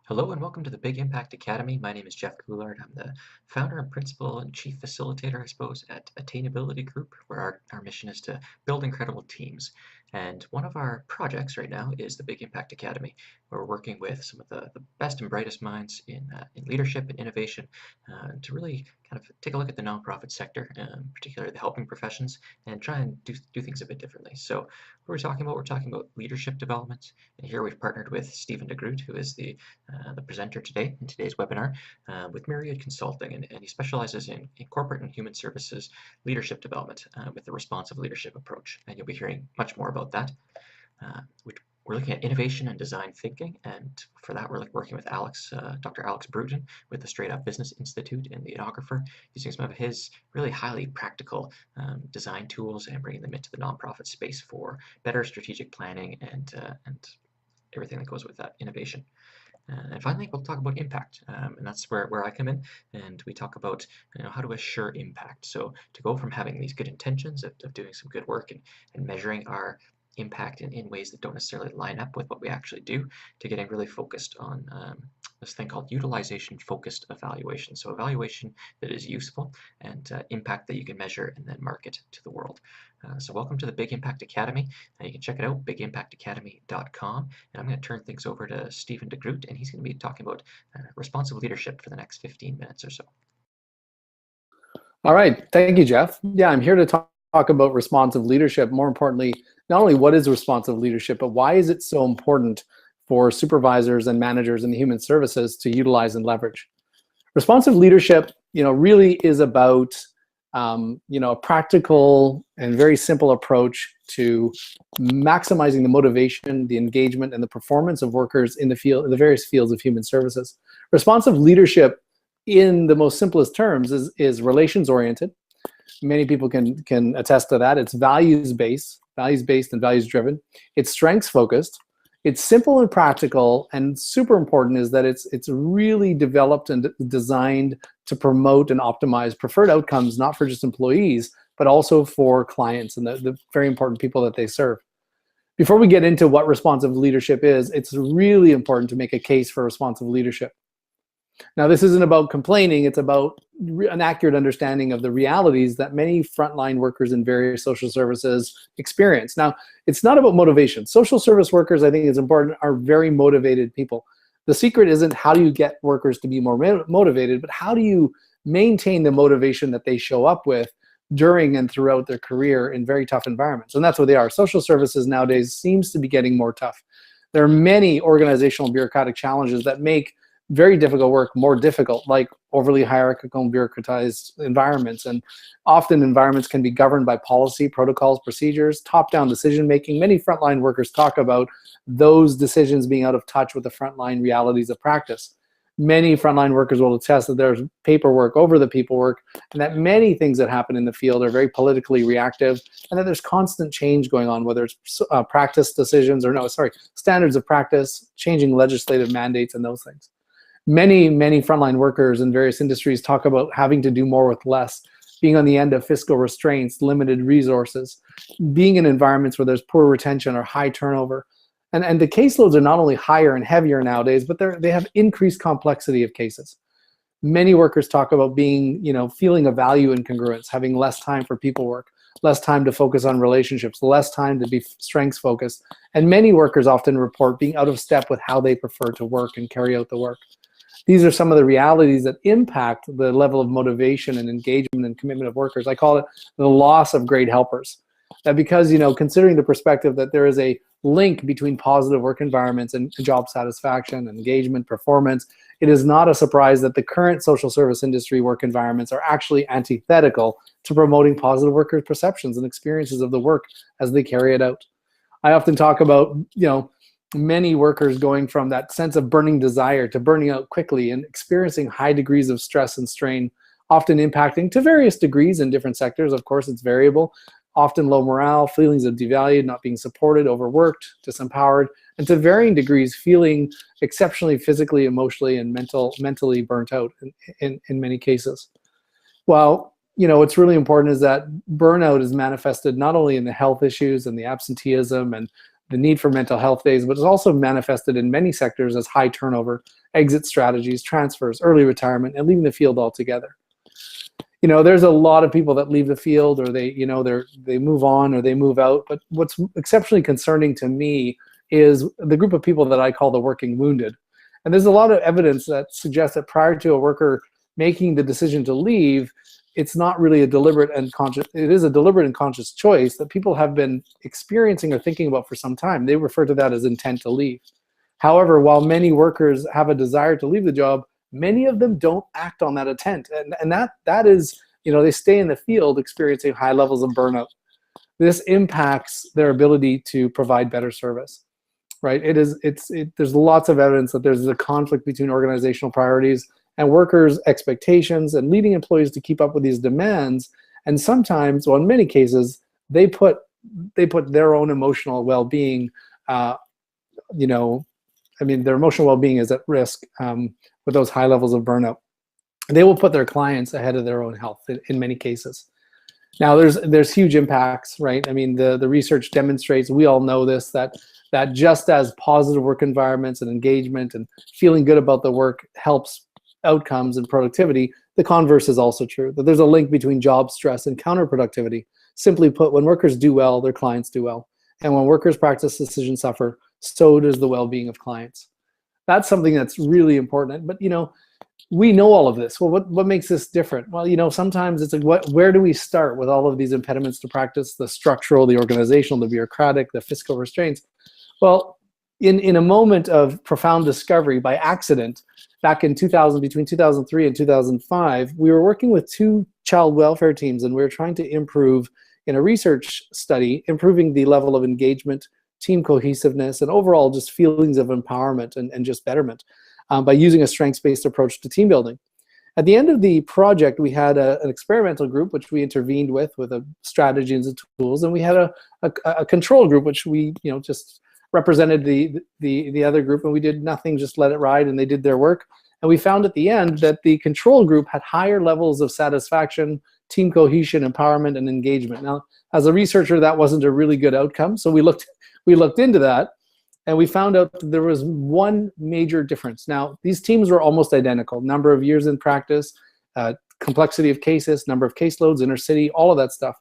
Hello and welcome to the Big Impact Academy. My name is Jeff Coulard. I'm the founder and principal and chief facilitator, I suppose, at Attainability Group, where our mission is to build incredible teams. And one of our projects right now is the Big Impact Academy, where we're working with some of the best and brightest minds in leadership and innovation to really kind of take a look at the nonprofit sector, particularly the helping professions, and try and do things a bit differently. So what we're talking about leadership development. And here we've partnered with Stephen De Groot, who is the presenter today in today's webinar with Myriad Consulting, and he specializes in corporate and human services leadership development with the responsive leadership approach. And you'll be hearing much more about that. We're looking at innovation and design thinking, and for that we're working with Dr. Alex Bruton with the Straight Up Business Institute and the Ethnographer, using some of his really highly practical design tools and bringing them into the nonprofit space for better strategic planning and everything that goes with that innovation. And finally, we'll talk about impact, and that's where I come in, and we talk about how to assure impact. So to go from having these good intentions of doing some good work and measuring our impact in ways that don't necessarily line up with what we actually do, to getting really focused on this thing called utilization focused evaluation. So evaluation that is useful and impact that you can measure and then market to the world. So welcome to the Big Impact Academy. You can check it out, bigimpactacademy.com. And I'm going to turn things over to Stephen De Groot, and he's going to be talking about responsive leadership for the next 15 minutes or so. All right. Thank you, Jeff. Yeah, I'm here to talk about responsive leadership. More importantly, not only what is responsive leadership, but why is it so important for supervisors and managers in human services to utilize and leverage? Responsive leadership, really is about a practical and very simple approach to maximizing the motivation, the engagement, and the performance of workers in the various fields of human services. Responsive leadership, in the most simplest terms, is relations oriented. Many people can attest to that. It's values-based and values-driven. It's strengths-focused. It's simple and practical, and super important is that it's really developed and designed to promote and optimize preferred outcomes, not for just employees, but also for clients and the very important people that they serve. Before we get into what responsive leadership is, it's really important to make a case for responsive leadership. Now, this isn't about complaining, it's about an accurate understanding of the realities that many frontline workers in various social services experience. Now, it's not about motivation. Social service workers, I think it's important, are very motivated people. The secret isn't how do you get workers to be more motivated, but how do you maintain the motivation that they show up with during and throughout their career in very tough environments. And that's what they are. Social services nowadays seems to be getting more tough. There are many organizational bureaucratic challenges that make very difficult work more difficult, like overly hierarchical and bureaucratized environments. And often environments can be governed by policy, protocols, procedures, top-down decision-making. Many frontline workers talk about those decisions being out of touch with the frontline realities of practice. Many frontline workers will attest that there's paperwork over the people work, and that many things that happen in the field are very politically reactive, and that there's constant change going on, whether it's practice decisions standards of practice, changing legislative mandates, and those things. Many frontline workers in various industries talk about having to do more with less, being on the end of fiscal restraints, limited resources, being in environments where there's poor retention or high turnover. And the caseloads are not only higher and heavier nowadays, but they have increased complexity of cases. Many workers talk about being, feeling a value in congruence, having less time for people work, less time to focus on relationships, less time to be strengths focused. And many workers often report being out of step with how they prefer to work and carry out the work. These are some of the realities that impact the level of motivation and engagement and commitment of workers. I call it the loss of great helpers. That because, considering the perspective that there is a link between positive work environments and job satisfaction, engagement, performance, it is not a surprise that the current social service industry work environments are actually antithetical to promoting positive worker perceptions and experiences of the work as they carry it out. I often talk about, many workers going from that sense of burning desire to burning out quickly and experiencing high degrees of stress and strain, often impacting to various degrees in different sectors. Of course, it's variable. Often low morale, feelings of devalued, not being supported, overworked, disempowered, and to varying degrees feeling exceptionally physically, emotionally, and mentally burnt out in many cases. Well, what's really important is that burnout is manifested not only in the health issues and the absenteeism and the need for mental health days, but it's also manifested in many sectors as high turnover, exit strategies, transfers, early retirement, and leaving the field altogether. There's a lot of people that leave the field, or they move on, or they move out. But what's exceptionally concerning to me is the group of people that I call the working wounded. And there's a lot of evidence that suggests that prior to a worker making the decision to leave, it's not really a deliberate and conscious, it is a deliberate and conscious choice that people have been experiencing or thinking about for some time. They refer to that as intent to leave. However, while many workers have a desire to leave the job, many of them don't act on that intent. And that is, they stay in the field experiencing high levels of burnout. This impacts their ability to provide better service, right? There's lots of evidence that there's a conflict between organizational priorities and workers' expectations, and leading employees to keep up with these demands. And sometimes, well, in many cases, they put their own emotional well-being, their emotional well-being is at risk with those high levels of burnout. They will put their clients ahead of their own health in many cases. Now, there's huge impacts, right? I mean, the research demonstrates, we all know this, that just as positive work environments and engagement and feeling good about the work helps outcomes and productivity, the converse is also true, that there's a link between job stress and counterproductivity. Simply put, when workers do well, their clients do well. And when workers' practice decisions suffer, so does the well-being of clients. That's something that's really important. But, we know all of this. Well, what makes this different? Well, sometimes it's like, where do we start with all of these impediments to practice, the structural, the organizational, the bureaucratic, the fiscal restraints? Well, in a moment of profound discovery by accident, back in between 2003 and 2005, we were working with two child welfare teams, and we were trying to improve, in a research study, improving the level of engagement, team cohesiveness, and overall just feelings of empowerment and just betterment by using a strengths-based approach to team building. At the end of the project, we had an experimental group, which we intervened with a strategies and tools, and we had a control group, which we just represented the other group, and we did nothing, just let it ride, and they did their work. And we found at the end that the control group had higher levels of satisfaction, team cohesion, empowerment, and engagement. Now, as a researcher, that wasn't a really good outcome, so we looked into that, and we found out that there was one major difference. Now, these teams were almost identical: number of years in practice, complexity of cases, number of caseloads, inner city, all of that stuff.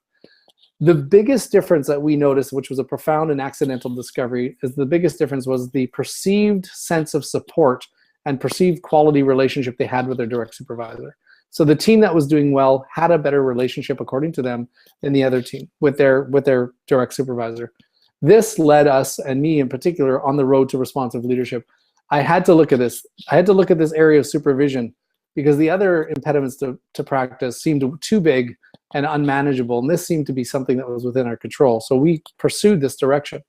The biggest difference that we noticed, which was a profound and accidental discovery, is the biggest difference was the perceived sense of support and perceived quality relationship they had with their direct supervisor. So the team that was doing well had a better relationship, according to them, than the other team with their direct supervisor. This led us, and me in particular, on the road to responsive leadership. I had to look at this. I had to look at this area of supervision because the other impediments to practice seemed too big and unmanageable, and this seemed to be something that was within our control. So we pursued this direction.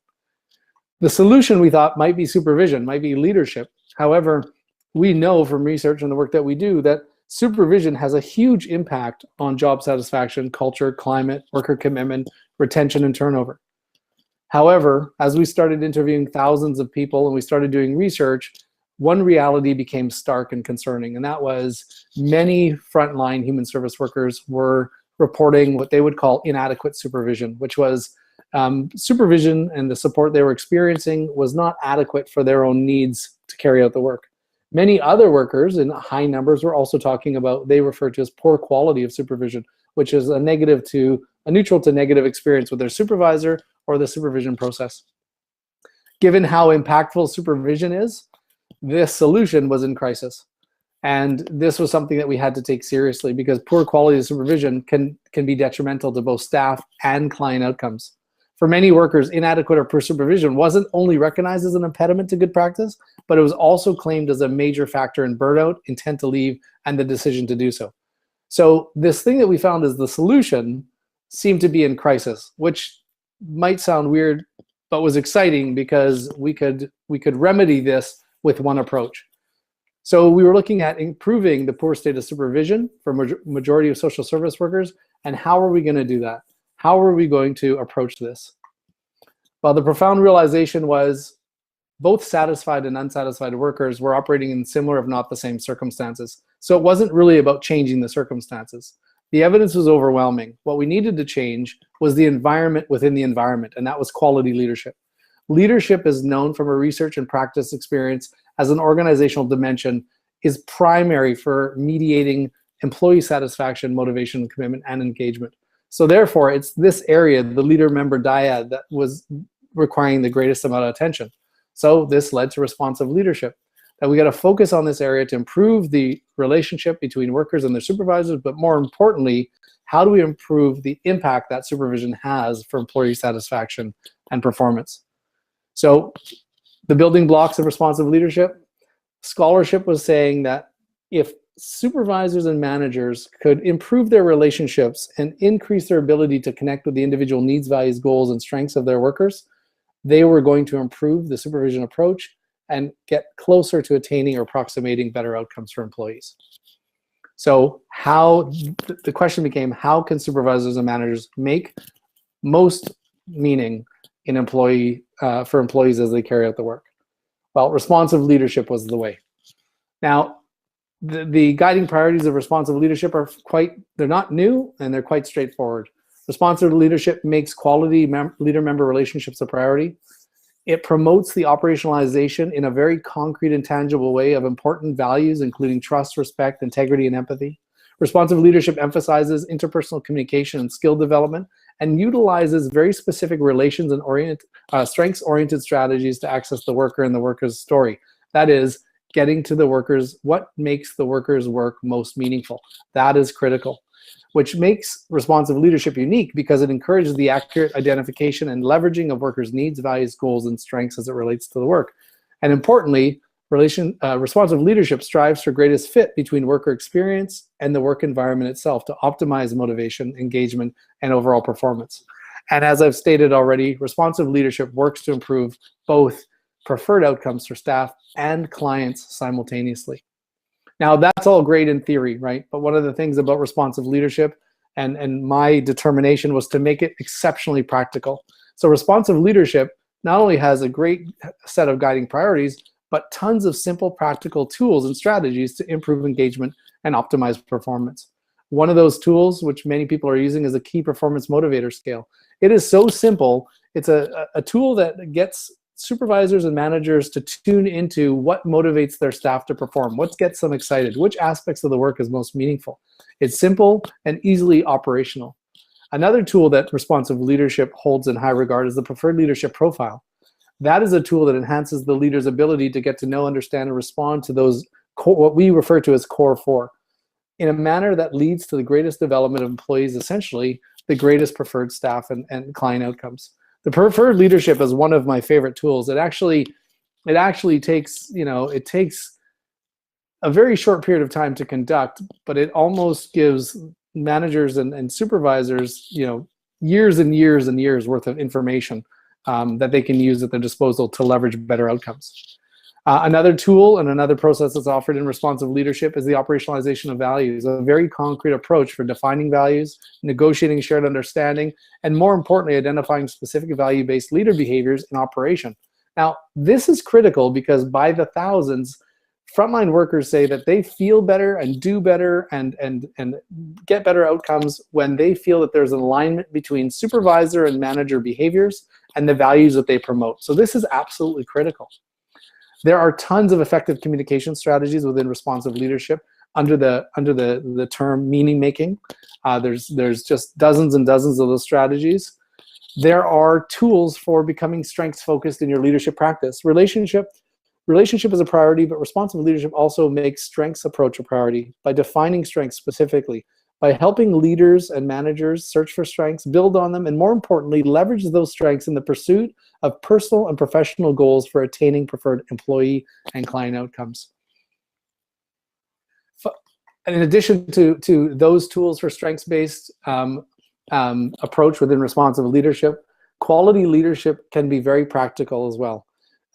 The solution, we thought, might be supervision, might be leadership. However, we know from research and the work that we do that supervision has a huge impact on job satisfaction, culture, climate, worker commitment, retention, and turnover. However, as we started interviewing thousands of people and we started doing research, one reality became stark and concerning, and that was many frontline human service workers were reporting what they would call inadequate supervision, which was supervision and the support they were experiencing was not adequate for their own needs to carry out the work. Many other workers in high numbers were also talking about, they refer to as poor quality of supervision, which is a neutral to negative experience with their supervisor or the supervision process. Given how impactful supervision is, this solution was in crisis. And this was something that we had to take seriously because poor quality of supervision can be detrimental to both staff and client outcomes. For many workers, inadequate or poor supervision wasn't only recognized as an impediment to good practice, but it was also claimed as a major factor in burnout, intent to leave, and the decision to do so. So this thing that we found as the solution seemed to be in crisis, which might sound weird, but was exciting because we could remedy this with one approach. So we were looking at improving the poor state of supervision for majority of social service workers, and how are we going to do that? How are we going to approach this? Well, the profound realization was both satisfied and unsatisfied workers were operating in similar, if not the same, circumstances. So it wasn't really about changing the circumstances. The evidence was overwhelming. What we needed to change was the environment within the environment, and that was quality leadership. Leadership is known from a research and practice experience as an organizational dimension, is primary for mediating employee satisfaction, motivation, commitment, and engagement. So therefore, it's this area, the leader-member dyad, that was requiring the greatest amount of attention. So this led to responsive leadership. That we got to focus on this area to improve the relationship between workers and their supervisors, but more importantly, how do we improve the impact that supervision has for employee satisfaction and performance? So the building blocks of responsive leadership, scholarship was saying that if supervisors and managers could improve their relationships and increase their ability to connect with the individual needs, values, goals, and strengths of their workers, they were going to improve the supervision approach and get closer to attaining or approximating better outcomes for employees. So the question became, how can supervisors and managers make most meaning in for employees as they carry out the work? Well, responsive leadership was the way. Now, the guiding priorities of responsive leadership they're not new, and they're quite straightforward. Responsive leadership makes quality leader-member relationships a priority. It promotes the operationalization in a very concrete and tangible way of important values, including trust, respect, integrity, and empathy. Responsive leadership emphasizes interpersonal communication and skill development, and utilizes very specific relations and strengths-oriented strategies to access the worker and the worker's story. That is, getting to the workers, what makes the worker's work most meaningful. That is critical, which makes responsive leadership unique because it encourages the accurate identification and leveraging of workers' needs, values, goals, and strengths as it relates to the work. And importantly, responsive leadership strives for greatest fit between worker experience and the work environment itself to optimize motivation, engagement, and overall performance. And as I've stated already, responsive leadership works to improve both preferred outcomes for staff and clients simultaneously. Now, that's all great in theory, right? But one of the things about responsive leadership and my determination was to make it exceptionally practical. So responsive leadership not only has a great set of guiding priorities, but tons of simple practical tools and strategies to improve engagement and optimize performance. One of those tools, which many people are using, is a key performance motivator scale. It is so simple. It's a tool that gets supervisors and managers to tune into what motivates their staff to perform, what gets them excited, which aspects of the work is most meaningful. It's simple and easily operational. Another tool that responsive leadership holds in high regard is the preferred leadership profile. That is a tool that enhances the leader's ability to get to know, understand, and respond to those what we refer to as core four in a manner that leads to the greatest development of employees, essentially the greatest preferred staff and client outcomes. The preferred leadership is one of my favorite tools. It actually takes, it takes a very short period of time to conduct, but it almost gives managers and supervisors, years and years and years worth of information that they can use at their disposal to leverage better outcomes. Another tool and another process that's offered in responsive leadership is the operationalization of values, a very concrete approach for defining values, negotiating shared understanding, and more importantly, identifying specific value-based leader behaviors in operation. Now, this is critical because by the thousands, frontline workers say that they feel better and do better and get better outcomes when they feel that there's an alignment between supervisor and manager behaviors and the values that they promote. So this is absolutely critical. There are tons of effective communication strategies within responsive leadership under the term meaning making. There's just dozens and dozens of those strategies. There are tools for becoming strengths focused in your leadership practice. Relationship is a priority, but responsive leadership also makes strengths approach a priority by defining strengths specifically, by helping leaders and managers search for strengths, build on them, and more importantly, leverage those strengths in the pursuit of personal and professional goals for attaining preferred employee and client outcomes. In addition to those tools for strengths-based approach within responsive leadership, quality leadership can be very practical as well.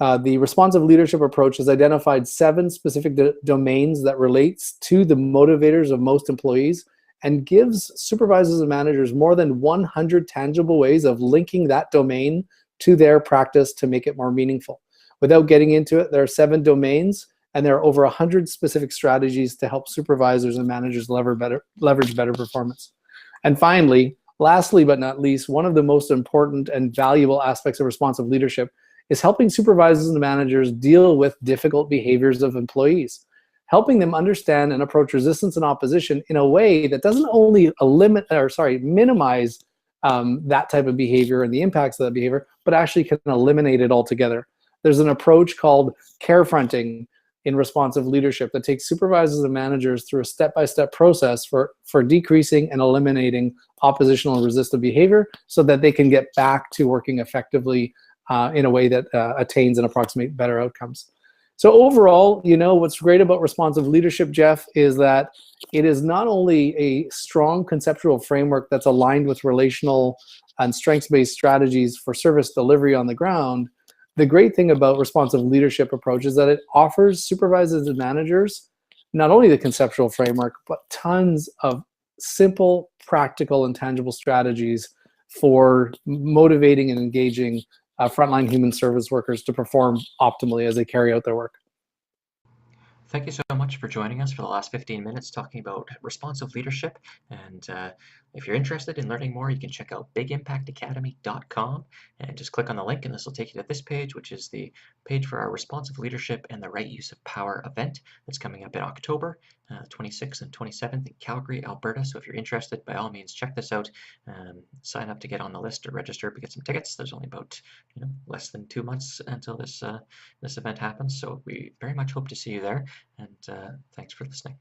The responsive leadership approach has identified 7 specific domains that relates to the motivators of most employees and gives supervisors and managers more than 100 tangible ways of linking that domain to their practice to make it more meaningful. Without getting into it, there are 7 domains, and there are over 100 specific strategies to help supervisors and managers leverage better performance. And finally, lastly but not least, one of the most important and valuable aspects of responsive leadership is helping supervisors and managers deal with difficult behaviors of employees, helping them understand and approach resistance and opposition in a way that doesn't only minimize that type of behavior and the impacts of that behavior, but actually can eliminate it altogether. There's an approach called care fronting in responsive leadership that takes supervisors and managers through a step-by-step process for decreasing and eliminating oppositional and resistive behavior so that they can get back to working effectively in a way that attains and approximates better outcomes. So overall, what's great about responsive leadership, Jeff, is that it is not only a strong conceptual framework that's aligned with relational and strengths-based strategies for service delivery on the ground. The great thing about responsive leadership approach is that it offers supervisors and managers not only the conceptual framework, but tons of simple, practical, and tangible strategies for motivating and engaging frontline human service workers to perform optimally as they carry out their work. Thank you so much for joining us for the last 15 minutes talking about responsive leadership. And if you're interested in learning more, you can check out bigimpactacademy.com and just click on the link, and this will take you to this page, which is the page for our responsive leadership and the right use of power event that's coming up in October 26th and 27th in Calgary, Alberta. So if you're interested, by all means, check this out. Sign up to get on the list or register to get some tickets. There's only about less than 2 months until this event happens. So we very much hope to see you there. And thanks for listening.